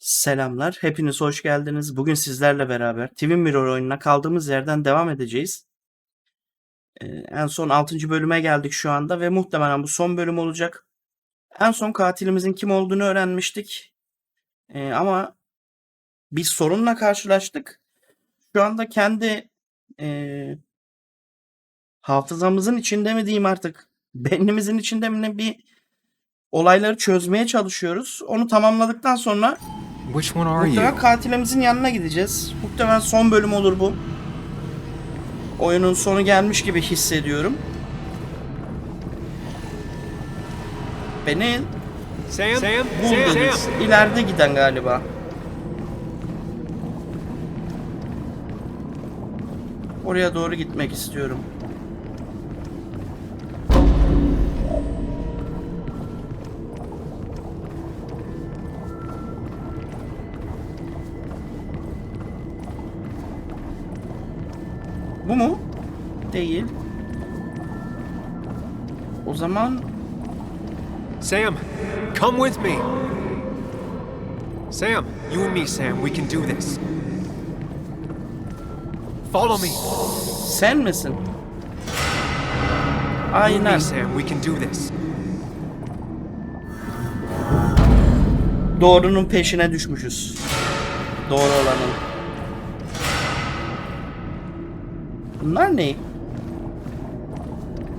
Selamlar, hepiniz hoş geldiniz. Bugün sizlerle beraber Twin Mirror oyununa kaldığımız yerden devam edeceğiz. En son 6. bölüme geldik şu anda ve muhtemelen bu son bölüm olacak. En son katilimizin kim olduğunu öğrenmiştik. Ama bir sorunla karşılaştık. Şu anda kendi e, hafızamızın içinde mi diyeyim artık, beynimizin içinde mi ne bir olayları çözmeye çalışıyoruz. Onu tamamladıktan sonra Which one are muhtemelen you? katilimizin yanına gideceğiz. Muhtemelen son bölüm olur bu. Oyunun sonu gelmiş gibi hissediyorum. Beni Sam? buldunuz. İleride giden galiba. Oraya doğru gitmek istiyorum. Bu mu? Değil. O zaman Sam, come with me. Sam, you and me, Sam, we can do this. Follow me. sen misin? You and Aynen. me, Sam, we can do this. Doğrunun peşine düşmüşüz. Doğru olanın. Bunlar ne?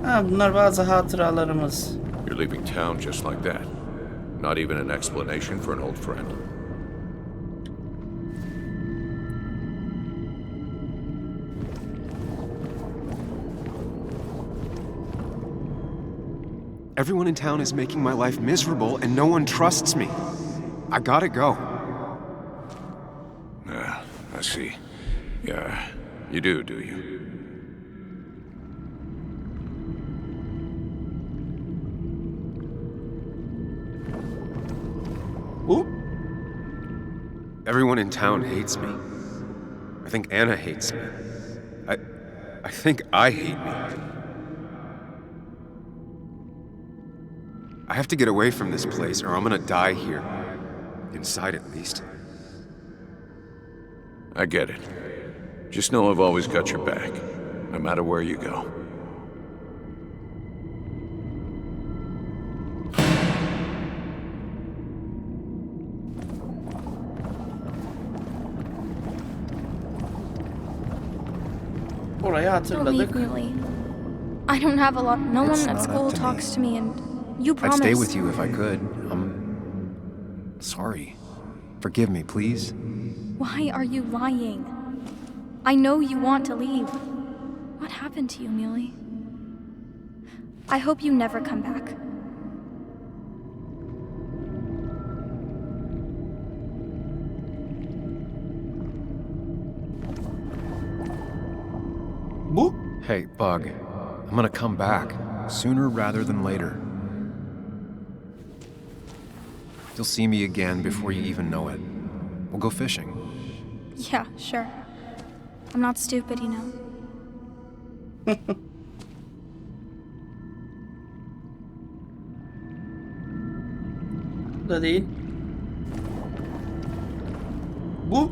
Ha, bunlar bazı hatıralarımız. You're leaving town just like that. Not even an explanation for an old friend. Everyone in town is making my life miserable and no one trusts me. I gotta go. I see. Yeah, you do you? Bu? Everyone in town hates me. I think Anna hates me. I think I hate me. I have to get away from this place or I'm gonna die here. Inside at least. I get it. Just know I've always got your back, no matter where you go. Orayı hatırladık. Believe me, Lee. I don't have a lot. No It's one at not school up to talks me. to me, and you I'd promised. stay with you if I could. I'm sorry. Forgive me, please. Why are you lying? I know you want to leave. What happened to you, Muley? I hope you never come back. Bu? Hey, Bug. I'm gonna come back. Sooner rather than later. You'll see me again before you even know it. We'll go fishing. Yeah, sure. I'm not stupid, you know. Bu da değil. Bu?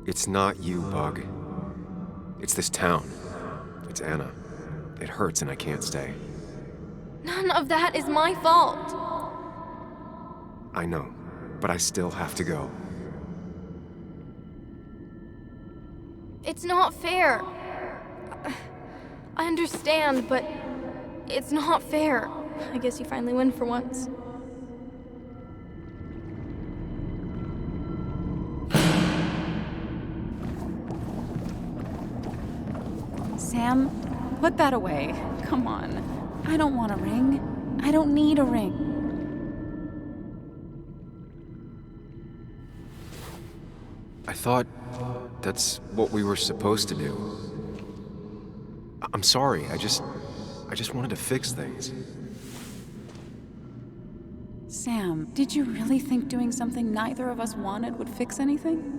It's not you, Bug. It's this town. It's Anna. It hurts and I can't stay. None of that is my fault. I know, but I still have to go. It's not fair. I understand, but it's not fair. I guess you finally win for once. Sam, put that away. Come on. I don't want a ring. I don't need a ring. I thought that's what we were supposed to do. I'm sorry. I just wanted to fix things. Sam, did you really think doing something neither of us wanted would fix anything?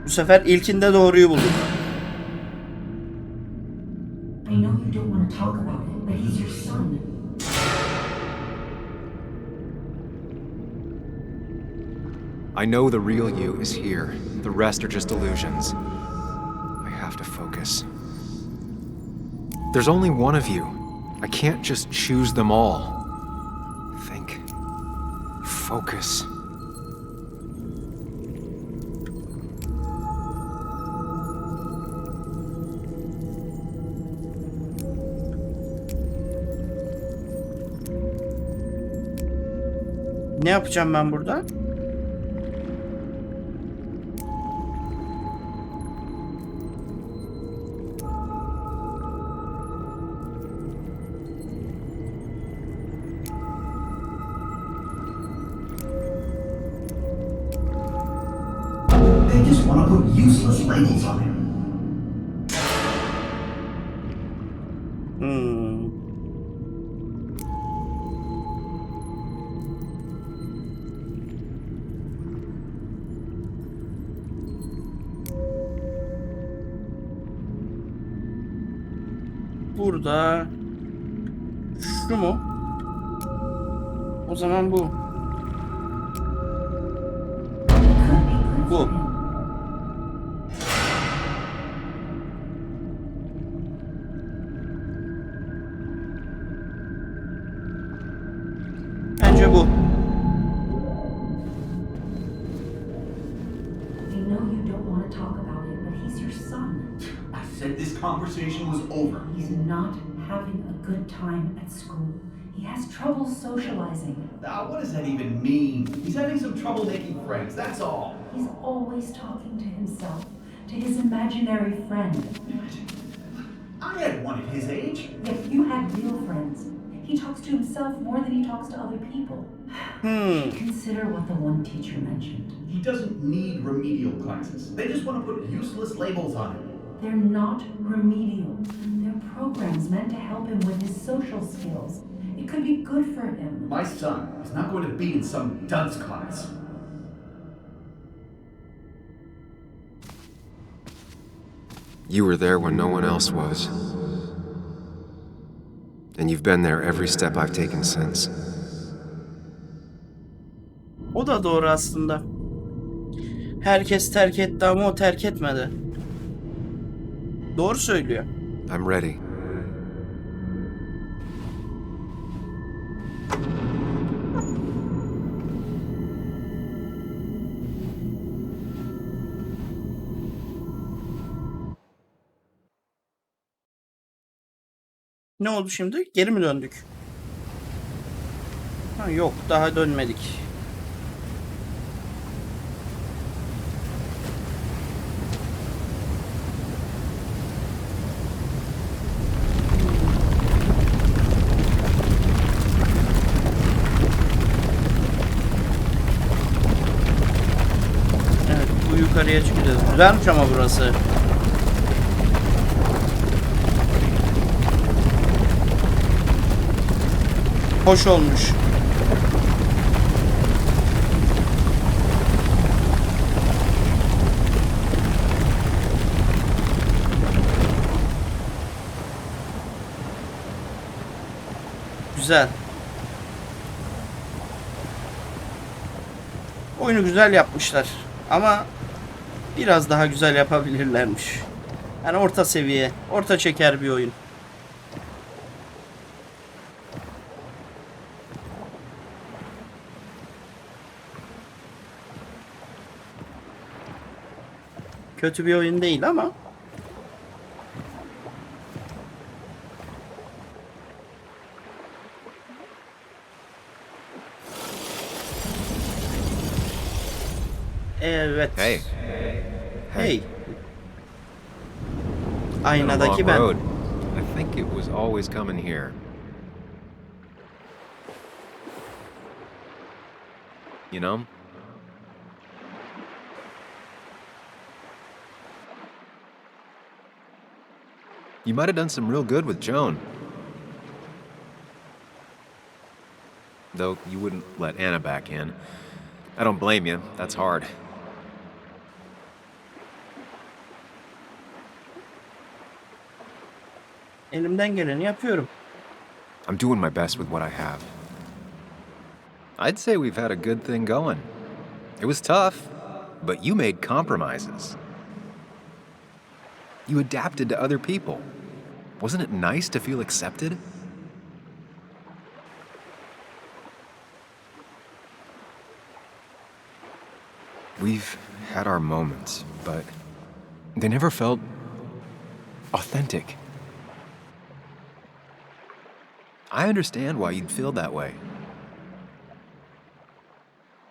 Bu sefer ilkinde doğruyu bulduk. I know you don't want to talk about it, but he's your son. I know the real you is here. The rest are just illusions. I have to focus. There's only one of you. I can't just choose them all. Think. Focus. Ne yapacağım ben burada? They just want to put useless labels on him. Burada şu mu? O zaman bu. Bu. Bence bu. I know you don't want to talk about it, but he's your son. I said this conversation was over. He's not having a good time at school. He has trouble socializing. What does that even mean? He's having some trouble making friends, that's all. He's always talking to himself, to his imaginary friend. I had one at his age. Yet you had real friends. He talks to himself more than he talks to other people. Consider what the one teacher mentioned. He doesn't need remedial classes. They just want to put useless labels on him. They're not remedial. They're programs meant to help him with his social skills. It could be good for him. My son is not going to be in some dunce class. You were there when no one else was. And you've been there every step I've taken since. O da doğru aslında. Herkes terk etti ama o terk etmedi. Doğru söylüyor. I'm ready. Ne oldu şimdi? Geri mi döndük? Ha, yok, daha dönmedik. Evet, bu yukarıya çıkacağız. Güzelmiş ama burası. Hoş olmuş. Güzel. Oyunu güzel yapmışlar. Ama biraz daha güzel yapabilirlermiş. Yani orta seviye, orta çeker bir oyun. Kötü bir oyun değil ama evet. Hey. Hey. Been a Aynadaki long ben. road. I think it was always coming here. You know? You might have done some real good with Joan. Though you wouldn't let Anna back in. I don't blame you. That's hard. Elimden geleni yapıyorum. I'm doing my best with what I have. I'd say we've had a good thing going. It was tough, but you made compromises. You adapted to other people. Wasn't it nice to feel accepted? We've had our moments, but they never felt authentic. I understand why you'd feel that way.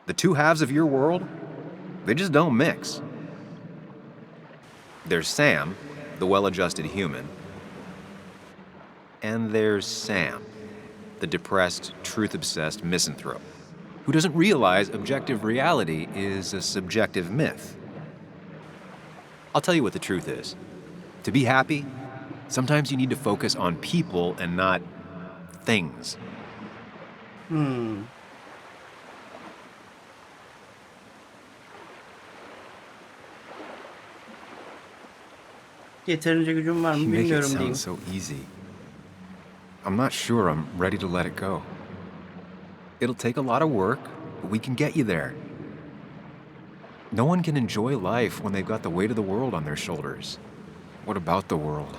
The two halves of your world, they just don't mix. There's Sam, the well-adjusted human, and there's Sam, the depressed, truth-obsessed misanthrope, who doesn't realize objective reality is a subjective myth. I'll tell you what the truth is. To be happy, sometimes you need to focus on people and not things. Yeterince gücüm var mı You make it bilmiyorum diyeyim. sound so easy. I'm not sure I'm ready to let it go. It'll take a lot of work, but we can get you there. No one can enjoy life when they've got the weight of the world on their shoulders. What about the world?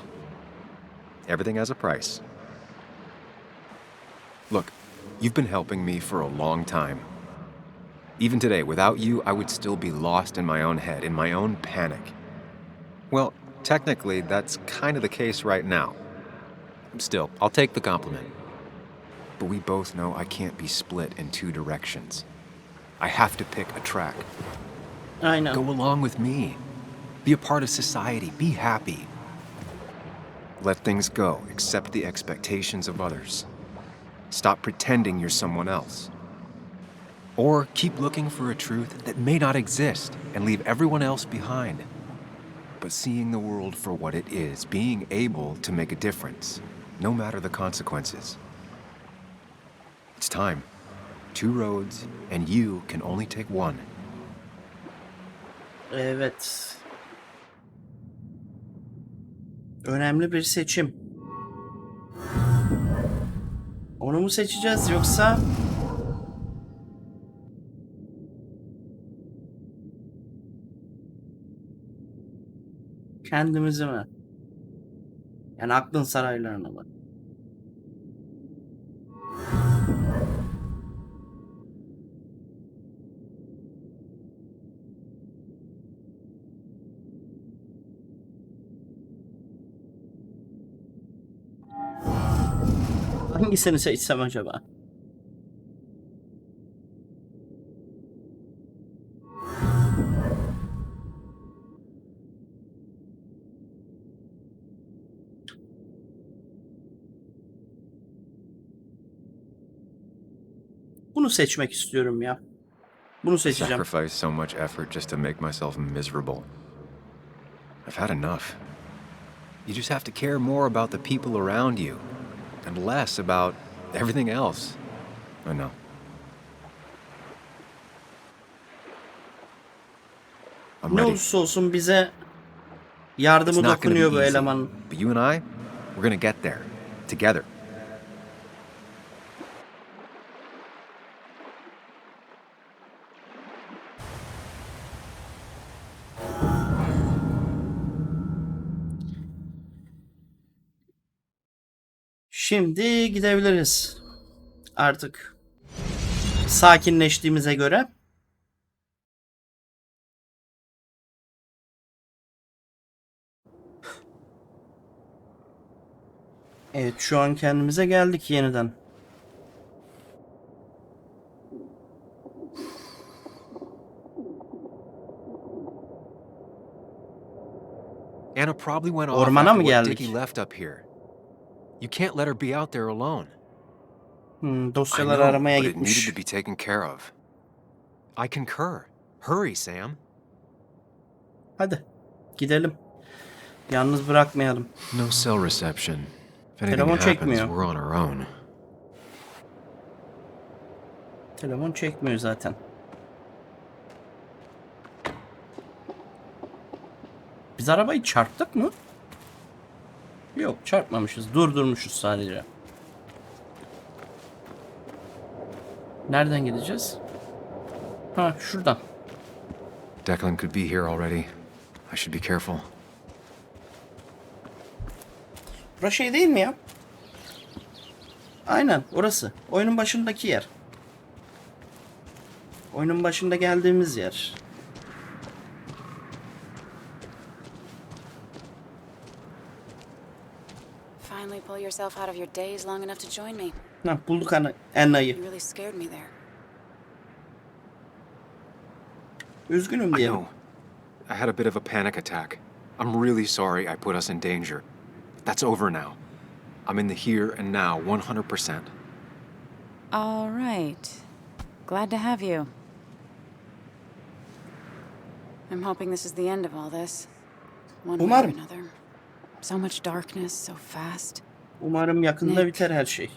Everything has a price. Look, you've been helping me for a long time. Even today, without you, I would still be lost in my own head, in my own panic. Well, technically, that's kind of the case right now. Still, I'll take the compliment. But we both know I can't be split in two directions. I have to pick a track. Aynen. Go along with me. Be a part of society. Be happy. Let things go. Accept the expectations of others. Stop pretending you're someone else. Or keep looking for a truth that may not exist and leave everyone else behind. But seeing the world for what it is, being able to make a difference, no matter the consequences. It's time. Two roads, and you can only take one. Evet. Önemli bir seçim. Onu mu seçeceğiz yoksa kendimizi mi? Yani aklın saraylarına mı? Hangisini seçsem acaba? Bunu seçmek istiyorum ya. Bunu seçeceğim. Sacrifice so much effort just to make myself miserable. I've had enough. You just have to care more about the people around you and less about everything else. I know. I'm Ne ready. olursa olsun bize It's yardımı not gonna dokunuyor bu be easy, elemanın. but you and I, we're gonna get there together. Şimdi gidebiliriz. Artık sakinleştiğimize göre. Evet, şu an kendimize geldik yeniden. Anna probably went off Ormana after mı what geldik? Dickie left up here. You can't let her be out there alone. I Dosyaları know, aramaya but it needed gitmiş. to be taken care of. I concur. Hurry, Sam. Hadi gidelim. Yalnız bırakmayalım. No cell reception. If anything Telefon happens, çekmiyor. we're on our own. Telefon çekmiyor zaten. Biz arabayı çarptık mı? Yok, çarpmamışız. Durdurmuşuz sadece. Nereden gideceğiz? Ha, şuradan. Declan could be here already. I should be careful. Burası şey değil mi ya? Aynen, orası. Oyunun başındaki yer. Oyunun başında geldiğimiz yer. Finally pull yourself out of your daze long enough to join me. Ha, bulduk Anna'yı. You really scared me there. Üzgünüm I diyelim. know. I had a bit of a panic attack. I'm really sorry I put us in danger. That's over now. I'm in the here and now 100%. All right. Glad to have you. I'm hoping this is the end of all this. One way or Umarım. another. So much darkness, so fast. Umarım yakında Nick. biter her şey.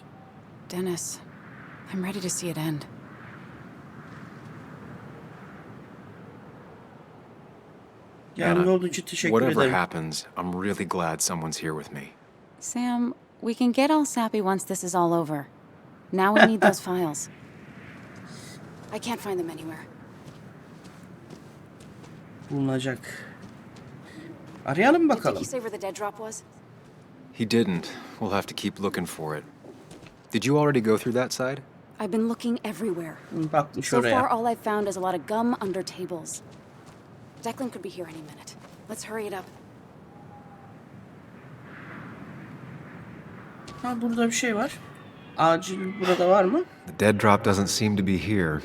Dennis, I'm ready to see it end. Yanımda olduğu için teşekkür Whatever ederim. happens, I'm really glad someone's here with me. Sam, we can get all sappy once this is all over. Now we need those files. I can't find them anywhere. Bulunacak. Arayalım Did bakalım. he say where the dead drop was? He didn't. We'll have to keep looking for it. Did you already go through that side? I've been looking everywhere. Bakmış So far, oraya. all I've found is a lot of gum under tables. Declan could be here any minute. Let's hurry it up. Ha, burada bir şey var. Acil burada var mı? The dead drop doesn't seem to be here.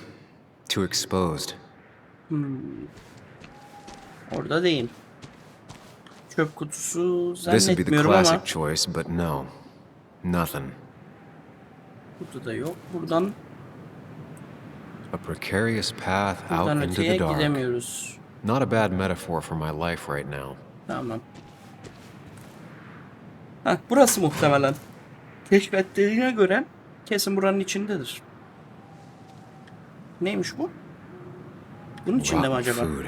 Too exposed. Orada değil. Çöp kutusu This would be the zannetmiyorum classic ama choice, but no. Nothing. burada da yok. Buradan A precarious path out buradan into öteye the dark. gidemiyoruz. Not a bad metaphor for my life right now. Tamam. Ha, burası muhtemelen. Keşfettiğine göre kesin buranın içindedir. Neymiş bu? Bunun içinde mi Rotten acaba? food.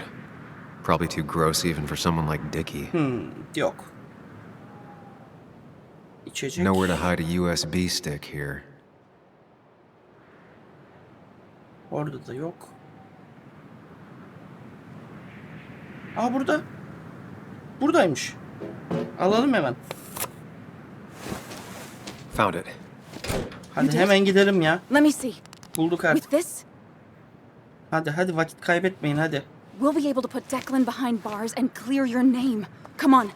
Probably too gross even for someone like Dickie. Yok. İçecek. Nowhere to hide a USB stick here. Orada da yok. Aa, burada. Buradaymış. Alalım hemen. Found it. Hadi hemen gidelim ya. Let me see. Bulduk With artık. this, Hadi vakit kaybetmeyin hadi. we'll be able to put Declan behind bars and clear your name. Come on,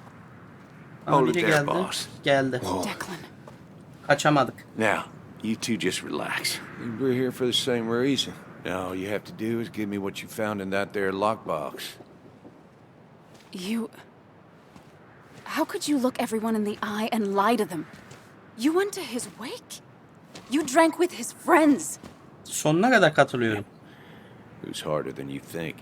Aa, Hold it biri there, geldi. boss. Geldi. Declan. Kaçamadık. Now, you two just relax. We're here for the same reason. All you have to do is give me what you found in that there lockbox. You... How could you look everyone in the eye and lie to them? You went to his wake. You drank with his friends. Sonuna kadar katılıyorum. Who's harder than you think?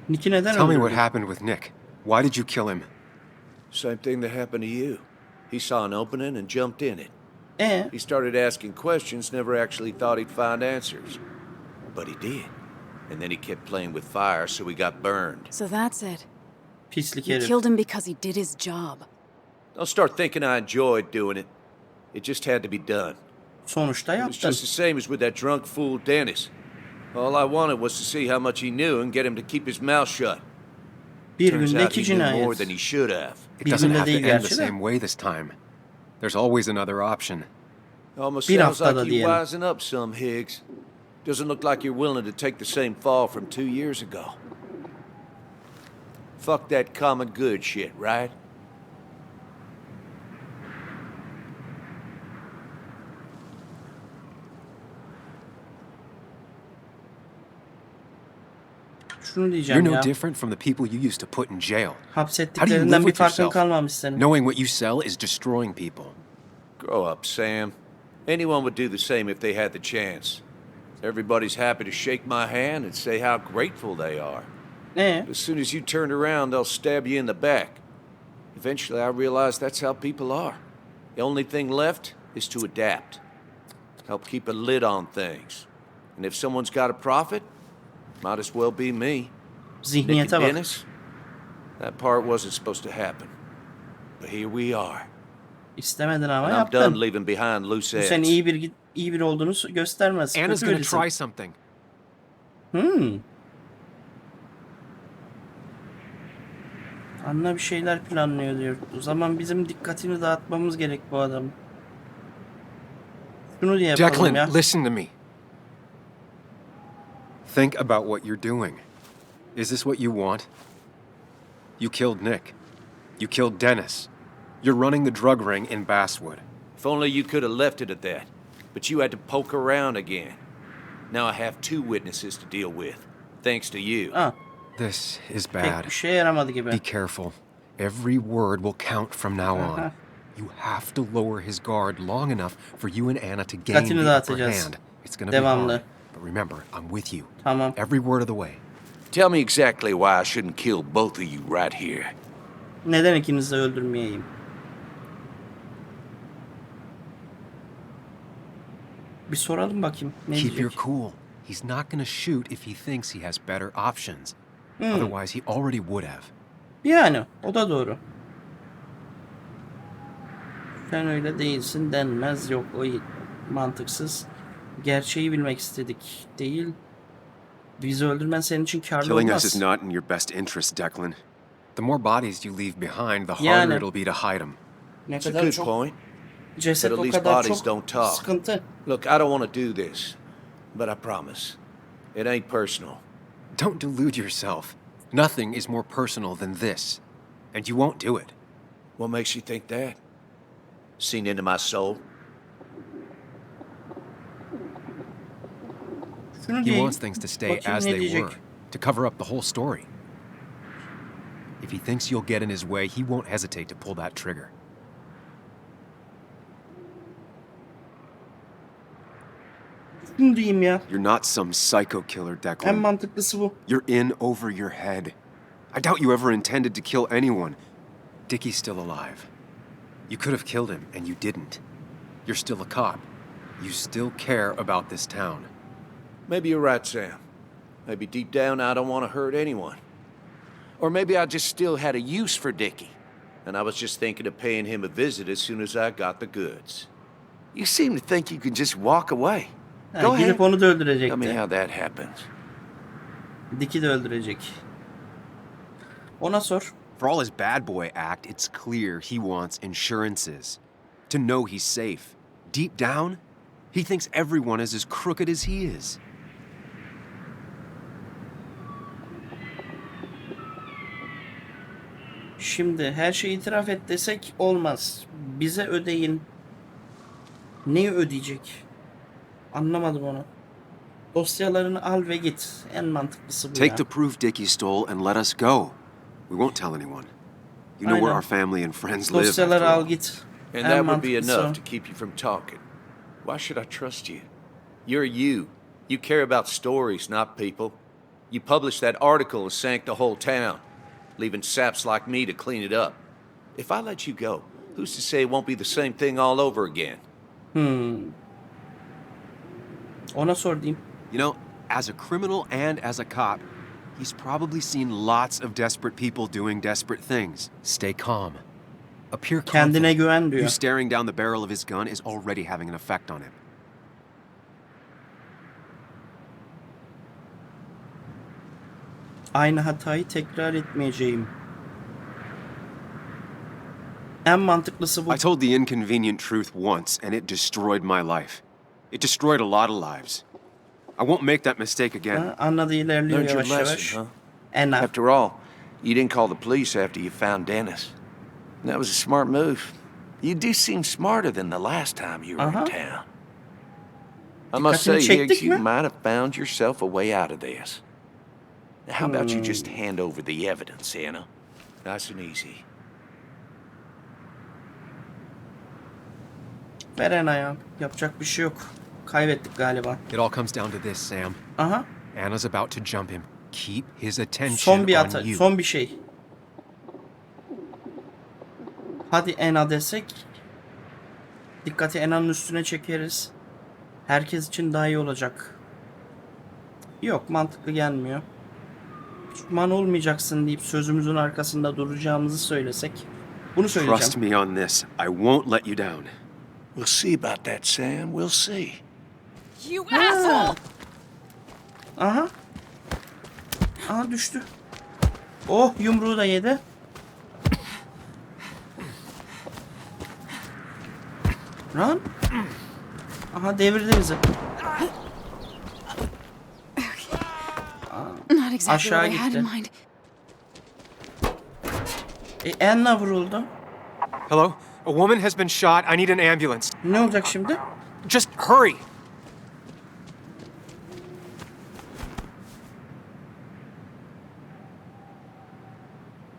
Nick'i neden Tell me what öldürdün? happened with Nick. Why did you kill him? Same thing that happened to you. He saw an opening and jumped in it. He E started asking questions, never actually thought he'd find answers. But he did. And then he kept playing with fire, so he got burned. So that's it. pislik You herif. killed him because he did his job. Don't start thinking I enjoyed doing it. It just had to be done. Sonuçta It was yaptın. just the same as with that drunk fool Dennis. All I wanted was to see how much he knew and get him to keep his mouth shut. Bir Turns günde out iki he knew more cinayet. than he should have. It doesn't Birbirine have to değil end the gerçi de. same way this time. There's always another option. Almost Bir sounds haftada like you diyelim. wising up some, Higgs. Doesn't look like you're willing to take the same fall from 2 years ago. Fuck that common good shit, right? Şunu You're diyeceğim no ya. different from the people you used to put in jail. How do you live Hapsettiklerinden bir with farkın yourself? kalmamış senin. Knowing what you sell is destroying people. Grow up, Sam. Anyone would do the same if they had the chance. Everybody's happy to shake my hand and say how grateful they are. As soon as you turn around, they'll stab you in the back. Eventually, I realized that's how people are. The only thing left is to adapt. Help keep a lid on things. And if someone's got a profit, might as well be me. Nick and Zihniyete bak. Dennis, that part wasn't supposed to happen. But here we are. İstemedin ama And I'm done yaptın. leaving behind loose Bu ends. senin iyi bir olduğunu göstermez. Anna's Kötü gonna birisin. try something. Anna bir şeyler planlıyor diyor. O zaman bizim dikkatini dağıtmamız gerek bu adamın. Şunu diye yapalım Declan, ya. listen to me. Think about what you're doing. Is this what you want? You killed Nick. You killed Dennis. You're running the drug ring in Basswood. If only you could have left it at that. But you had to poke around again. Now I have 2 witnesses to deal with. Thanks to you. Ha, This is pek bad. bir şeye yaramadı gibi. Be careful. Every word will count from now on. Aha. You have to lower his guard long enough for you and Anna to gain Dikkatini the upper dağıtacağız. hand. It's gonna be Devamlı. hard. But remember, I'm with you. Tamam. Every word of the way. Tell me exactly why I shouldn't kill both of you right here. Neden ikinizi de öldürmeyeyim? Bir soralım bakayım. Ne Keep your diyecek? cool. He's not gonna shoot if he thinks he has better options. Otherwise, he already would have. Yani o da doğru. Sen öyle değilsin denmez. Yok o mantıksız. Gerçeği bilmek istedik değil. Bizi öldürmen senin için karlı Killing us olmaz. is not in your best interest, Declan. The more bodies you leave behind, the harder Yani. it'll be to hide them. Ne It's a kadar good çok point. ceset But at o least kadar bodies çok don't talk. sıkıntı. Look, I don't want to do this, but I promise. It ain't personal. Don't delude yourself. Nothing is more personal than this. And you won't do it. What makes you think that? Seen into my soul? Şunu He diyeyim. wants things to stay Bakayım as ne they diyecek. were, to cover up the whole story. If he thinks you'll get in his way, he won't hesitate to pull that trigger. Şunu diyeyim ya. You're not some psycho killer, En Declan. mantıklısı bu. You're in over your head. I doubt you ever intended to kill anyone. Dickie's still alive. You could have killed him, and you didn't. You're still a cop. You still care about this town. Maybe you're right, Sam. Maybe deep down I don't want to hurt anyone. Or maybe I just still had a use for Dickie, and I was just thinking of paying him a visit as soon as I got the goods. You seem to think you can just walk away. Ha, Go ahead. gidip onu da Tell me öldürecekti. how that happens. Dick'i de öldürecek. Ona sor. For all his bad boy act, it's clear he wants insurances. To know he's safe. Deep down, he thinks everyone is as crooked as he is. Şimdi her şeyi itiraf et desek olmaz. Bize ödeyin. Neyi ödeyecek? Anlamadım onu. Dosyalarını al ve git. En mantıklısı bu Take ya. the proof Dickie stole and let us go. We won't tell anyone. You know where Aynen. our family and friends live, after Dosyaları al all. git. And En that would be mantıklısı o. enough to keep you from talking. Why should I trust you? You're you. You care about stories, not people. You published that article and sank the whole town, leaving saps like me to clean it up. If I let you go, who's to say it won't be the same thing all over again? Ona sor diyeyim. You know, as a criminal and as a cop, he's probably seen lots of desperate people doing desperate things. Stay calm. Appear Kendine confident. güven diyor. You staring down the barrel of his gun is already having an effect on him. Aynı hatayı tekrar etmeyeceğim. En mantıklısı bu. I told the inconvenient truth once, and it destroyed my life. It destroyed a lot of lives. I won't make that mistake again. Ha, anladı, ilerliyor Learned your yavaş yavaş. lesson, huh? Enough. After all, you didn't call the police after you found Dennis. That was a smart move. You do seem smarter than the last time you were in town. I must say, Dikkatini Higgs, çektik you mi? might have found yourself a way out of this. How about you just hand over the evidence, Anna? Nice and easy. Veren ayağım. Yapacak bir şey yok. Kaybettik galiba. It all comes down to this, Sam. Aha. Anna's about to jump him. Keep his attention Son bir on atak. you. Son bir şey. Hadi Ena desek. Dikkati Ena'nın üstüne çekeriz. Herkes için daha iyi olacak. Yok, mantıklı gelmiyor. Düşman olmayacaksın deyip sözümüzün arkasında duracağımızı söylesek. Bunu söyleyeceğim. Trust me on this. I won't let you down. We'll see about that, Sam. We'll see. You asshole! Aha. Aha düştü. Oh, yumruğu da yedi. Lan. Aha, devirdi bizi. Not exactly Aşağı what I had in gitti. mind. Anna vuruldu. Hello? A woman has been shot. I need an ambulance. Ne olacak şimdi? Just hurry!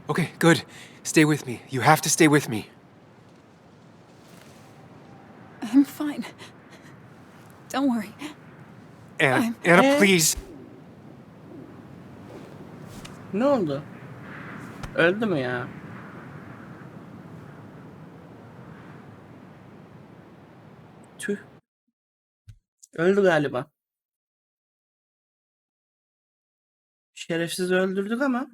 Okay, good. Stay with me. You have to stay with me. I'm fine. Don't worry. Anna, Anna, please. Ne oldu? Öldü mü ya? Tüh. Öldü galiba. Şerefsiz öldürdük ama.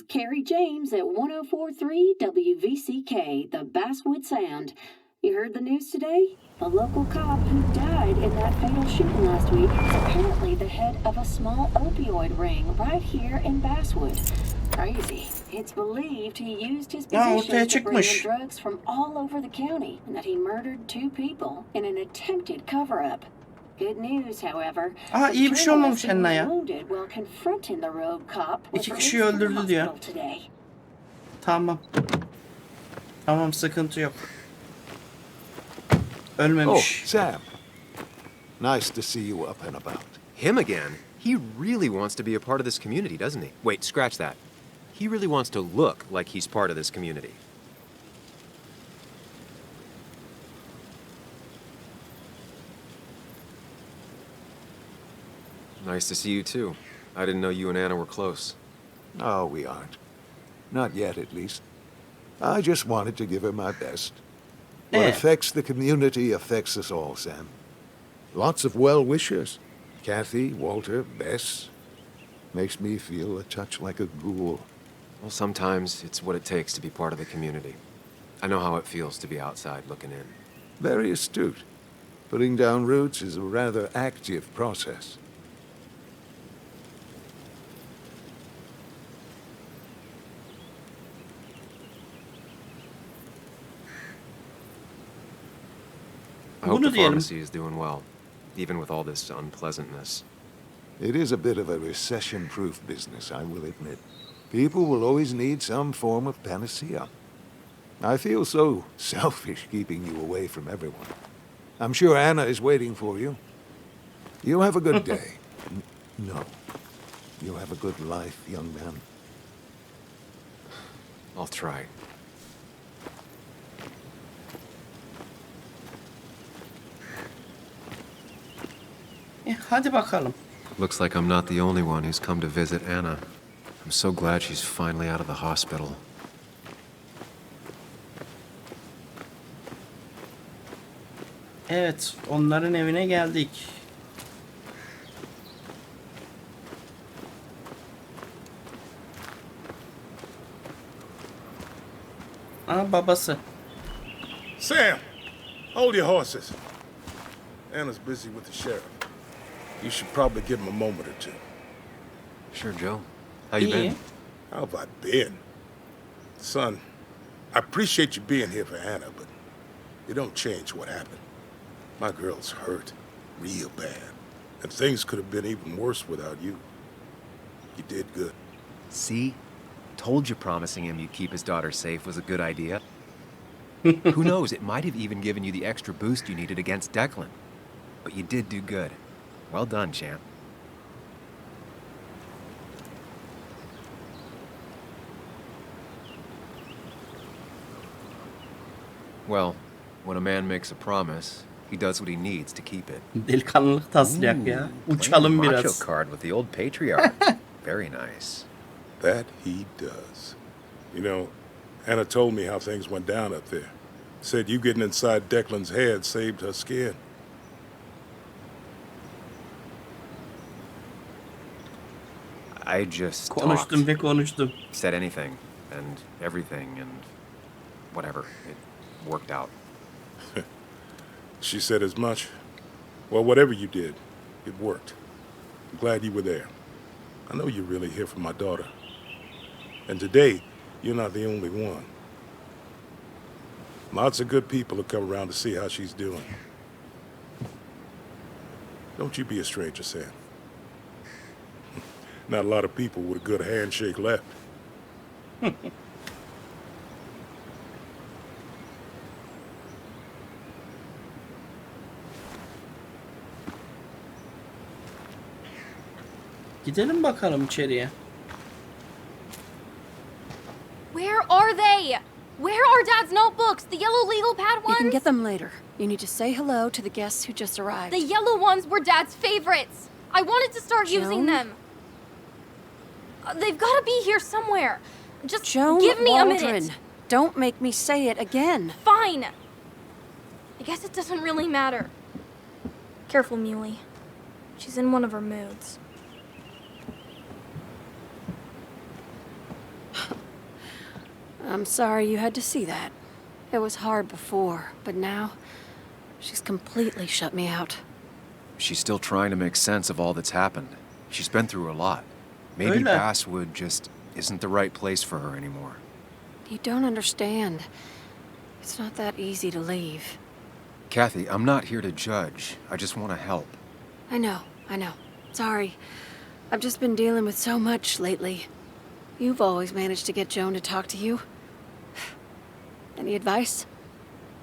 Carrie James at 1043 WVCK, the Basswood Sound. You heard the news today? A local cop who died in that fatal shooting last week is apparently the head of a small opioid ring right here in Basswood. Crazy. It's believed he used his ortaya position to bring in çıkmış. drugs from all over the county and that he murdered 2 people in an attempted cover-up. Good news, however. Aha, iyi bir şey olmamış Anna ya. Wounded while confronting the rogue cop was 2 kişiyi released from the öldürdü diyor. hospital today. Tamam. Tamam, sıkıntı yok. Oh, Ölmemiş. Sam. Nice to see you up and about. Him again? He really wants to be a part of this community, doesn't he? Wait, scratch that. He really wants to look like he's part of this community. Nice to see you too. I didn't know you and Anna were close. Oh, we aren't. Not yet, at least. I just wanted to give her my best. What Yeah. affects the community affects us all, Sam. Lots of well-wishers. Kathy, Walter, Bess. Makes me feel a touch like a ghoul. Well, sometimes it's what it takes to be part of the community. I know how it feels to be outside looking in. Very astute. Putting down roots is a rather active process. I hope Bunu the diyelim. pharmacy is doing well, even with all this unpleasantness. It is a bit of a recession-proof business, I will admit. People will always need some form of panacea. I feel so selfish keeping you away from everyone. I'm sure Anna is waiting for you. You have a good day. No. You have a good life, young man. I'll try. Hadi bakalım. Looks like I'm not the only one who's come to visit Anna. I'm so glad she's finally out of the hospital. Evet, onların evine geldik. Aa, babası. Sam, hold your horses. Anna's busy with the sheriff. You should probably give him a moment or two. Sure, Joe. How you İyi. been? How have I been? Son, I appreciate you being here for Anna, but it don't change what happened. My girl's hurt, real bad. And things could have been even worse without you. You did good. See? Told you promising him you'd keep his daughter safe was a good idea. Who knows, it might have even given you the extra boost you needed against Declan. But you did do good. Well done, champ. Well, when a man makes a promise, he does what he needs to keep it. Delikanlılık taslayak ya. Uçalım Playing a biraz. macho card with the old patriarch. Very nice. That he does. You know, Anna told me how things went down up there. Said you getting inside Declan's head saved her skin. I just Konuştum talked, ve konuştum. said anything and everything and whatever. It worked out. She said as much. Well, whatever you did, it worked. I'm glad you were there. I know you're really here for my daughter. And today, you're not the only one. Lots of good people have come around to see how she's doing. Don't you be a stranger, Sam. Not a lot of people with a good handshake left. Gidelim bakalım içeriye. Where are they? Where are Dad's notebooks? The yellow legal pad You ones? can get them later. You need to say hello to the guests who just arrived. The yellow ones were Dad's favorites. I wanted to start using Joan? them. They've got to be here somewhere. Just Joan give me Waldron. a minute. Don't make me say it again. Fine. I guess it doesn't really matter. Careful, Muley. She's in one of her moods. I'm sorry you had to see that. It was hard before, but now she's completely shut me out. She's still trying to make sense of all that's happened. She's been through a lot. Maybe Öyle. Basswood just isn't the right place for her anymore. You don't understand. It's not that easy to leave. Kathy, I'm not here to judge. I just want to help. I know. Sorry. I've just been dealing with so much lately. You've always managed to get Joan to talk to you. Any advice?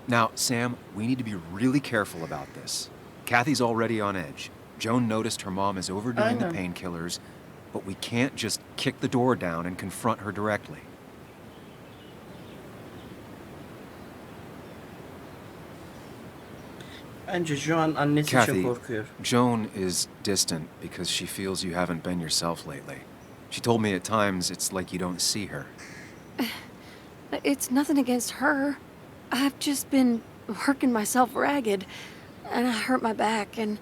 Now, Sam, we need to be really careful about this. Kathy's already on edge. Joan noticed her mom is overdoing the Aynen. painkillers, but we can't just kick the door down and confront her directly. Bence şu an annesi için Kathy, korkuyor. Joan is distant because she feels you haven't been yourself lately. She told me at times it's like you don't see her. It's nothing against her. I've just been working myself ragged, and I hurt my back, and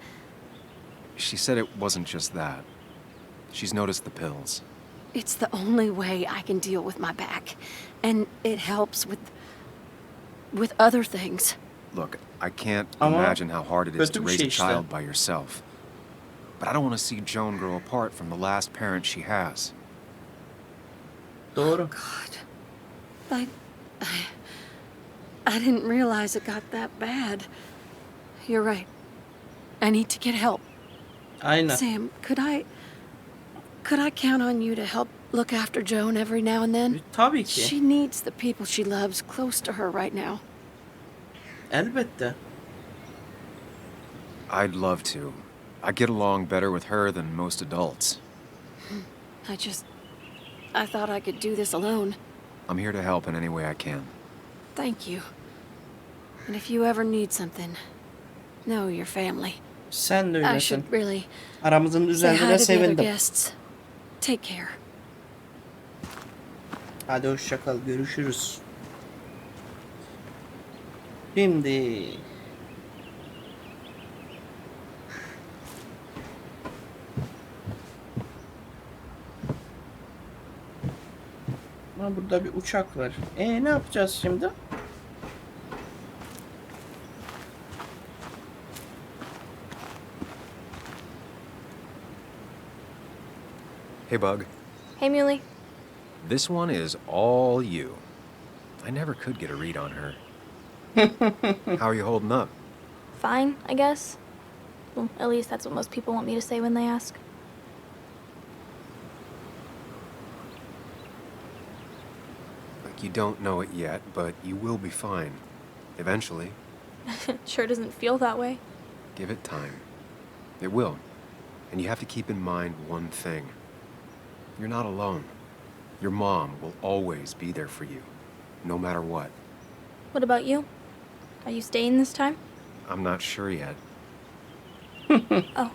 She said it wasn't just that. She's noticed the pills. it's the only way I can deal with my back. And it helps with other things. Look, I can't Ama imagine how hard it is kötü to bir raise şey a işte. child by yourself. But I don't want to see Joan grow apart from the last parent she has. Doğru. God. I didn't realize it got that bad. You're right. I need to get help. Aynen. Sam, could I count on you to help look after Joan every now and then? Tabii ki. She needs the people she loves close to her right now. Elbette. I'd love to. I get along better with her than most adults. I thought I could do this alone. I'm here to help in any way I can. Thank you. And if you ever need something, know your family. Sen de I öylesin. should really Aramızın say düzeldiğine hi to the other sevindim. guests. Take care. Hadi hoşça kal. Görüşürüz. Şimdi ama burada bir uçak var. Ne yapacağız şimdi? Hey, Bug. Hey, Muley. This one is all you. I never could get a read on her. How are you holding up? Fine, I guess. Well, at least that's what most people want me to say when they ask. Like you don't know it yet, but you will be fine. Eventually. Sure doesn't feel that way. Give it time. It will. And you have to keep in mind one thing. You're not alone. Your mom will always be there for you, no matter what. What about you? Are you staying this time? I'm not sure yet. Oh.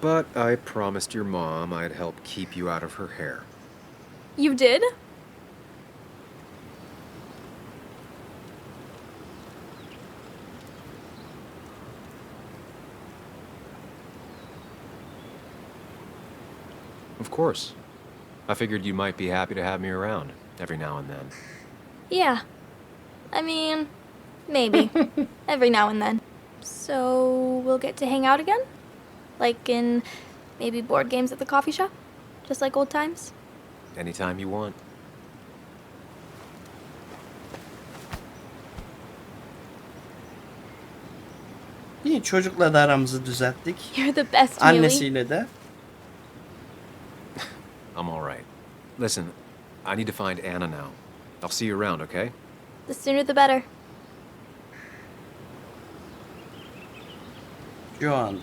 But I promised your mom I'd help keep you out of her hair. You did? Of course. I figured you might be happy to have me around every now and then. Yeah. I mean, maybe. Every now and then. So, we'll get to hang out again? Like in maybe board games at the coffee shop? Just like old times? Anytime you want. İyi, çocukla da aramızı düzelttik. You're the best, Muley. Annesiyle de. I'm all right. Listen, I need to find Anna now. I'll see you around, okay? The sooner the better. Şu an.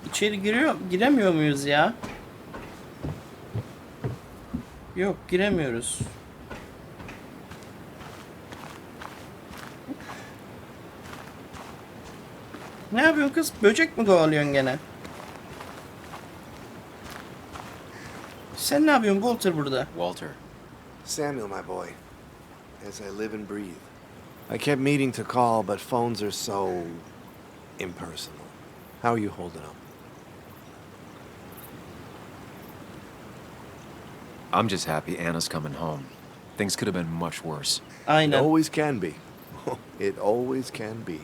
İçeri giremiyor muyuz ya? Yok, giremiyoruz. Ne yapıyorsun kız? Böcek mi kovalıyorsun gene? Sen ne yapıyorsun Walter burada? Walter. Samuel, my boy. As I live and breathe. I kept meaning to call, but phones are so impersonal. How are you holding up? I'm just happy Anna's coming home. Things could have been much worse. It Aynen. always can be. It always can be.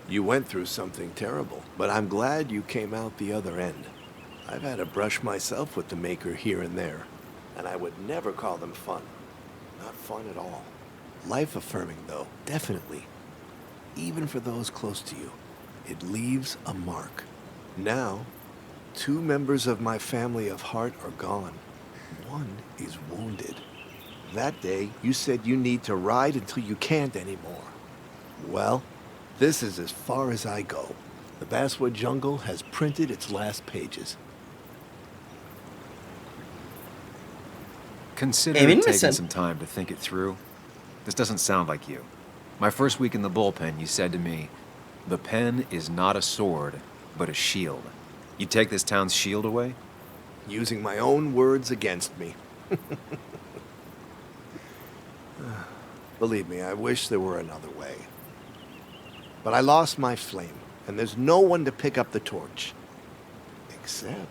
You went through something terrible, but I'm glad you came out the other end. I've had a brush myself with the maker here and there, and I would never call them fun. Not fun at all. Life-affirming, though, definitely. Even for those close to you, it leaves a mark. Now, 2 members of my family of heart are gone. One is wounded. That day, you said you need to ride until you can't anymore. Well, this is as far as I go. The Basswood Jungle has printed its last pages. Consider Emin taking misin? some time to think it through. This doesn't sound like you. My first week in the bullpen, you said to me, "The pen is not a sword, but a shield." You take this town's shield away? Using my own words against me. Believe me, I wish there were another way. But I lost my flame, and there's no one to pick up the torch. Except...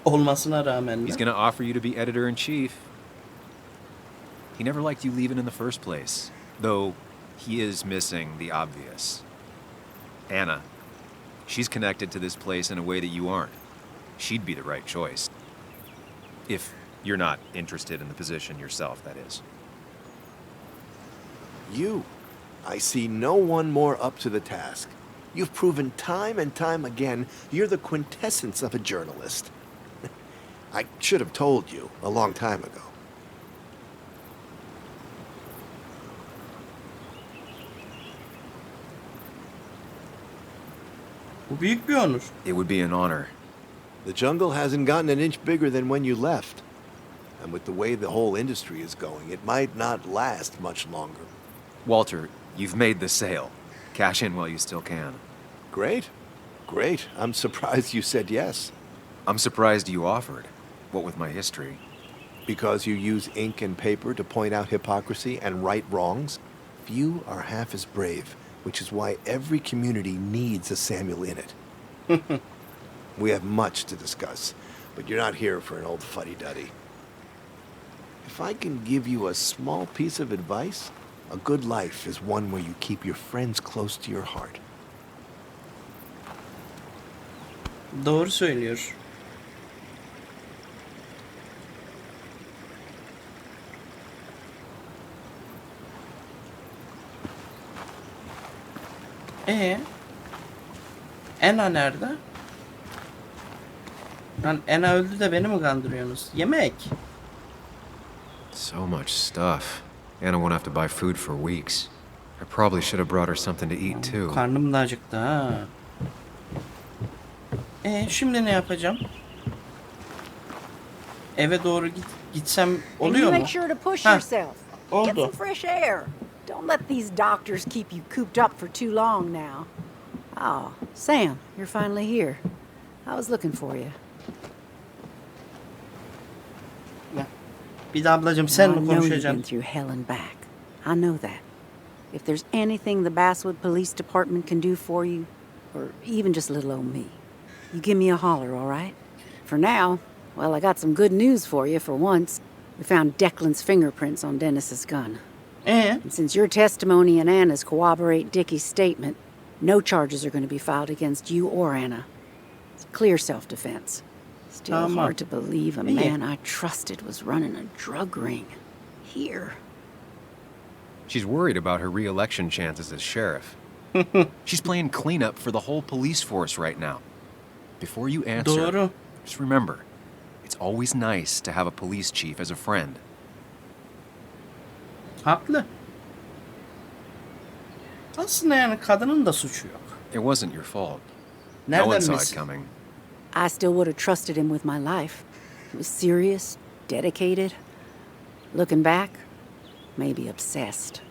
Olmasına rağmen He's de. gonna offer you to be editor-in-chief. He never liked you leaving in the first place, though he is missing the obvious. Anna, she's connected to this place in a way that you aren't. She'd be the right choice. If you're not interested in the position yourself, that is. You. I see no one more up to the task. You've proven time and time again you're the quintessence of a journalist. I should have told you a long time ago. Bu büyük bir onur. It would be an honor. The jungle hasn't gotten an inch bigger than when you left. And with the way the whole industry is going, it might not last much longer. Walter, you've made the sale. Cash in while you still can. Great. Great. I'm surprised you said yes. I'm surprised you offered. What with my history? Because you use ink and paper to point out hypocrisy and right wrongs? Few are half as brave, which is why every community needs a Samuel in it. We have much to discuss, but you're not here for an old fuddy-duddy. If I can give you a small piece of advice, a good life is one where you keep your friends close to your heart. Doğru söylüyor. Anna nerede? Lan Anna öldü de beni mi kandırıyorsunuz? Yemek. So much stuff. Anna won't have to buy food for weeks. I probably should have brought her something to eat too. Karnım da acıktı ha. Şimdi ne yapacağım? Eve doğru gitsem And oluyor you mu? make sure to push Ha, yourself. Get oldu. some fresh air. Don't let these doctors keep you cooped up for too long now. Oh, Sam, you're finally here. I was looking for you. Bir de ablacığım I sen mi know you've been konuşacaksın? through hell and back. I know that. If there's anything the Basswood Police Department can do for you, or even just little old me, you give me a holler, all right? For now, well, I got some good news for you for once. We found Declan's fingerprints on Dennis's gun. And since your testimony and Anna's corroborate Dickie's statement, no charges are going to be filed against you or Anna. It's clear self-defense. Still hard to believe a man I trusted was running a drug ring. Here. She's worried about her re-election chances as sheriff. She's playing cleanup for the whole police force right now. Before you answer, just remember, it's always nice to have a police chief as a friend. Haklı. Aslında yani kadının da suçu yok. It wasn't your fault. No Nereden one saw it bilsin? coming. I still would have trusted him with my life. He was serious, dedicated. Looking back, maybe obsessed.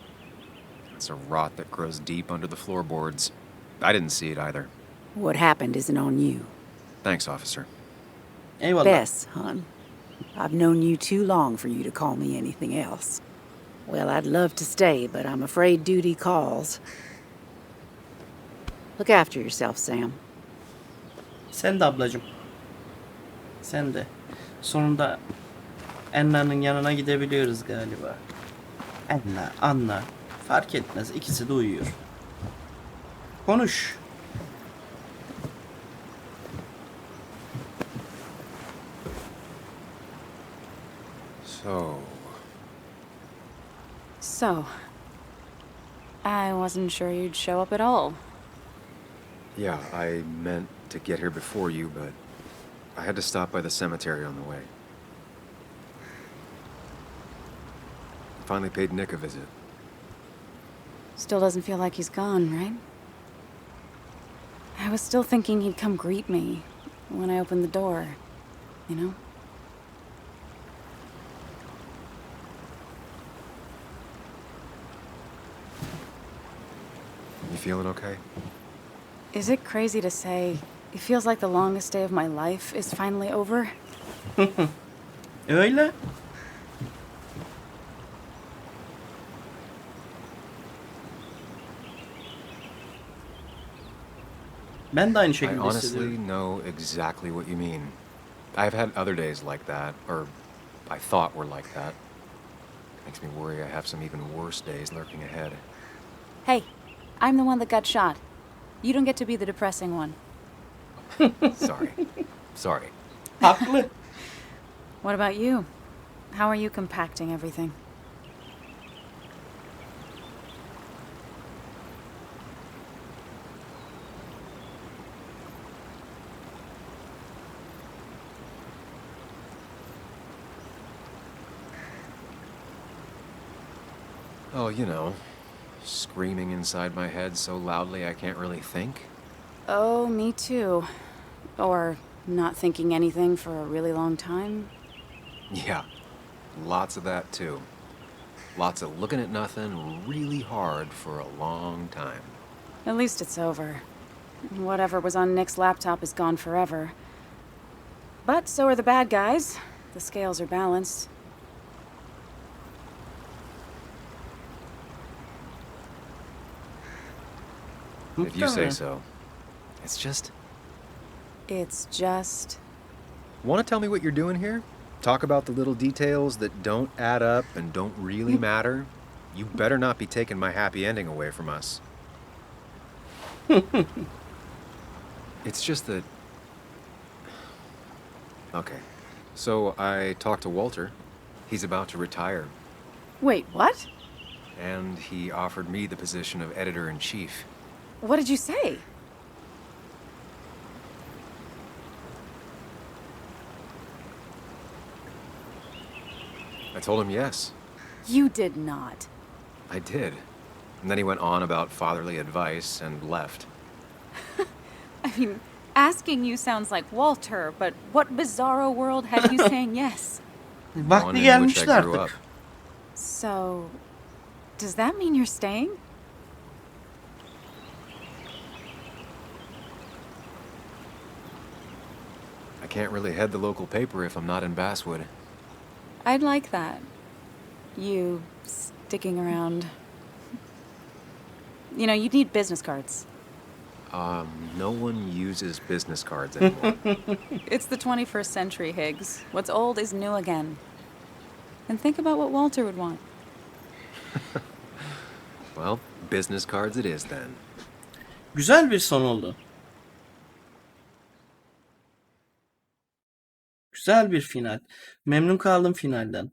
It's a rot that grows deep under the floorboards. I didn't see it either. What happened isn't on you. Thanks, officer. Eyvallah. Bess, hon. I've known you too long for you to call me anything else. Well, I'd love to stay, but I'm afraid duty calls. Look after yourself, Sam. Sen de ablacığım. Sen de. Sonunda Anna'nın yanına gidebiliyoruz galiba. Anna. Fark etmez. İkisi de uyuyor. Konuş. So, I wasn't sure you'd show up at all. Yeah, I meant to get here before you, but I had to stop by the cemetery on the way. Finally paid Nick a visit. Still doesn't feel like he's gone, right? I was still thinking he'd come greet me when I opened the door, you know? You feeling okay? Is it crazy to say it feels like the longest day of my life is finally over? Öyle. Ben de aynı I şekilde honestly hissediyorum. know exactly what you mean. I've had other days like that, or I thought were like that. Makes me worry I have some even worse days lurking ahead. Hey, I'm the one that got shot. You don't get to be the depressing one. Sorry. Haklı. What about you? How are you compacting everything? Oh, you know, screaming inside my head so loudly I can't really think. Oh, me too. Or not thinking anything for a really long time. Yeah, lots of that too. Lots of looking at nothing really hard for a long time. At least it's over. Whatever was on Nick's laptop is gone forever. But so are the bad guys. The scales are balanced. If you say so. It's just... Want to tell me what you're doing here? Talk about the little details that don't add up and don't really matter? You better not be taking my happy ending away from us. It's just that... Okay. So I talked to Walter. He's about to retire. Wait, what? And he offered me the position of editor-in-chief. What did you say? I told him yes. You did not. I did. And then he went on about fatherly advice and left. I mean, asking you sounds like Walter, but what bizarro world had you saying yes? One Vakti in which I gelmişti grew artık. up. So, does that mean you're staying? I can't really head the local paper if I'm not in Basswood. I'd like that. You sticking around. You know, you'd need business cards. No one uses business cards anymore. It's the 21st century, Higgs. What's old is new again. And think about what Walter would want. Well, business cards it is then. Güzel bir son oldu. Güzel bir final. Memnun kaldım finalden.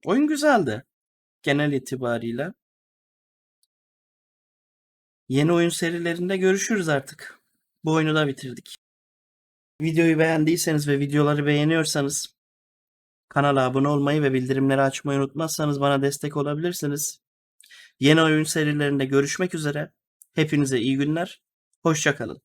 Oyun güzeldi. Genel itibariyle. Yeni oyun serilerinde görüşürüz artık. Bu oyunu da bitirdik. Videoyu beğendiyseniz ve videoları beğeniyorsanız kanala abone olmayı ve bildirimleri açmayı unutmazsanız bana destek olabilirsiniz. Yeni oyun serilerinde görüşmek üzere. Hepinize iyi günler. Hoşça kalın.